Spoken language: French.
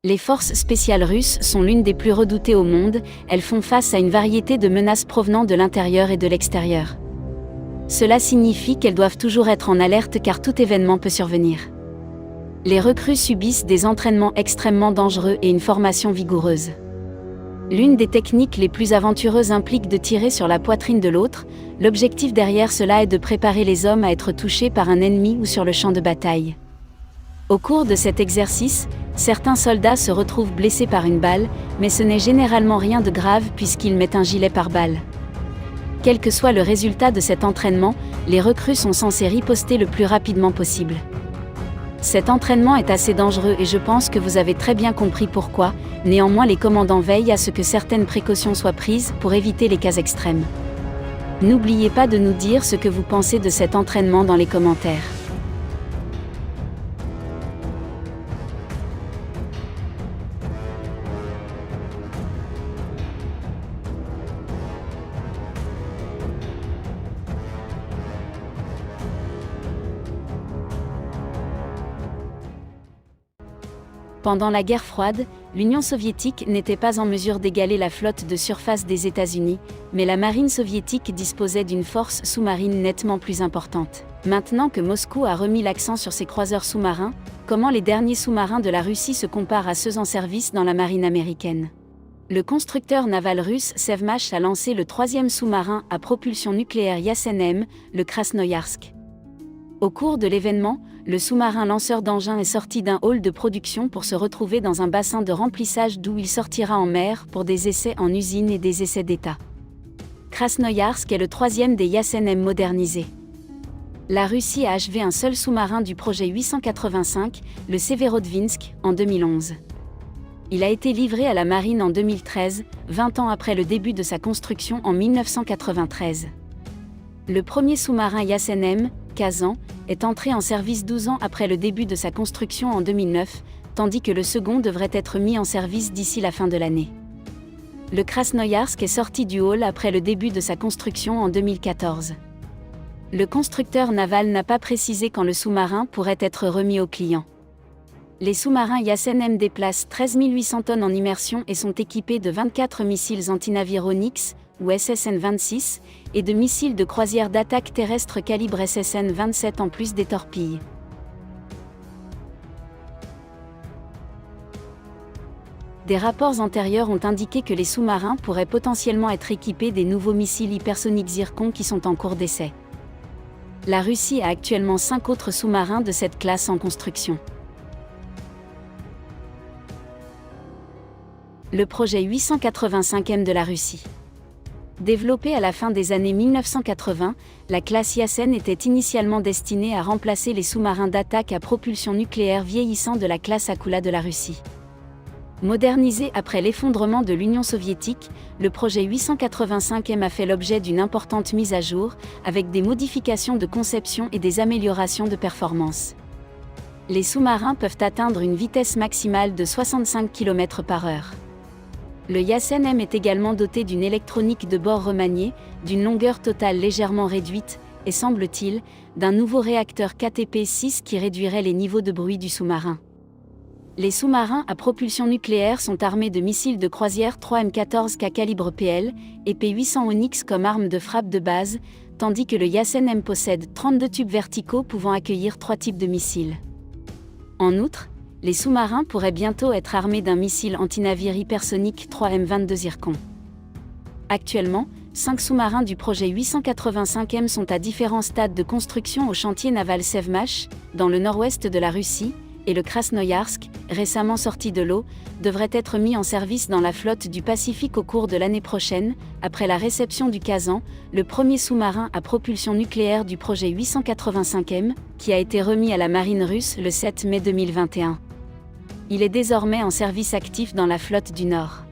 Les forces spéciales russes sont l'une des plus redoutées au monde, elles font face à une variété de menaces provenant de l'intérieur et de l'extérieur. Cela signifie qu'elles doivent toujours être en alerte car tout événement peut survenir. Les recrues subissent des entraînements extrêmement dangereux et une formation vigoureuse. L'une des techniques les plus aventureuses implique de tirer sur la poitrine de l'autre, l'objectif derrière cela est de préparer les hommes à être touchés par un ennemi ou sur le champ de bataille. Au cours de cet exercice, certains soldats se retrouvent blessés par une balle, mais ce n'est généralement rien de grave puisqu'ils mettent un gilet pare-balles. Quel que soit le résultat de cet entraînement, les recrues sont censées riposter le plus rapidement possible. Cet entraînement est assez dangereux et je pense que vous avez très bien compris pourquoi, néanmoins les commandants veillent à ce que certaines précautions soient prises pour éviter les cas extrêmes. N'oubliez pas de nous dire ce que vous pensez de cet entraînement dans les commentaires. Pendant la guerre froide, l'Union soviétique n'était pas en mesure d'égaler la flotte de surface des États-Unis, mais la marine soviétique disposait d'une force sous-marine nettement plus importante. Maintenant que Moscou a remis l'accent sur ses croiseurs sous-marins, comment les derniers sous-marins de la Russie se comparent à ceux en service dans la marine américaine? Le constructeur naval russe Sevmash a lancé le troisième sous-marin à propulsion nucléaire Yasen-M, le Krasnoïarsk. Au cours de l'événement, le sous-marin lanceur d'engins est sorti d'un hall de production pour se retrouver dans un bassin de remplissage d'où il sortira en mer pour des essais en usine et des essais d'État. Krasnoïarsk est le troisième des Yasen-M modernisés. La Russie a achevé un seul sous-marin du projet 885, le Severodvinsk, en 2011. Il a été livré à la marine en 2013, 20 ans après le début de sa construction en 1993. Le premier sous-marin Yasen-M, Kazan, est entré en service 12 ans après le début de sa construction en 2009, tandis que le second devrait être mis en service d'ici la fin de l'année. Le Krasnoïarsk est sorti du hall après le début de sa construction en 2014. Le constructeur naval n'a pas précisé quand le sous-marin pourrait être remis au client. Les sous-marins Yasen-M déplacent 13 800 tonnes en immersion et sont équipés de 24 missiles antinavires Onyx, ou SSN-26, et de missiles de croisière d'attaque terrestre calibre SSN-27 en plus des torpilles. Des rapports antérieurs ont indiqué que les sous-marins pourraient potentiellement être équipés des nouveaux missiles hypersoniques Zircon qui sont en cours d'essai. La Russie a actuellement 5 autres sous-marins de cette classe en construction. Le projet 885M de la Russie. Développée à la fin des années 1980, la classe Yasen était initialement destinée à remplacer les sous-marins d'attaque à propulsion nucléaire vieillissants de la classe Akula de la Russie. Modernisé après l'effondrement de l'Union soviétique, le projet 885M a fait l'objet d'une importante mise à jour, avec des modifications de conception et des améliorations de performance. Les sous-marins peuvent atteindre une vitesse maximale de 65 km/h. Le Yasen-M est également doté d'une électronique de bord remaniée, d'une longueur totale légèrement réduite, et semble-t-il, d'un nouveau réacteur KTP-6 qui réduirait les niveaux de bruit du sous-marin. Les sous-marins à propulsion nucléaire sont armés de missiles de croisière 3M14K calibre PL et P800 Onyx comme arme de frappe de base, tandis que le Yasen-M possède 32 tubes verticaux pouvant accueillir 3 types de missiles. En outre, les sous-marins pourraient bientôt être armés d'un missile antinavire hypersonique 3M22 Zircon. Actuellement, 5 sous-marins du projet 885M sont à différents stades de construction au chantier naval Sevmash, dans le nord-ouest de la Russie, et le Krasnoïarsk, récemment sorti de l'eau, devrait être mis en service dans la flotte du Pacifique au cours de l'année prochaine, après la réception du Kazan, le premier sous-marin à propulsion nucléaire du projet 885M, qui a été remis à la marine russe le 7 mai 2021. Il est désormais en service actif dans la flotte du Nord.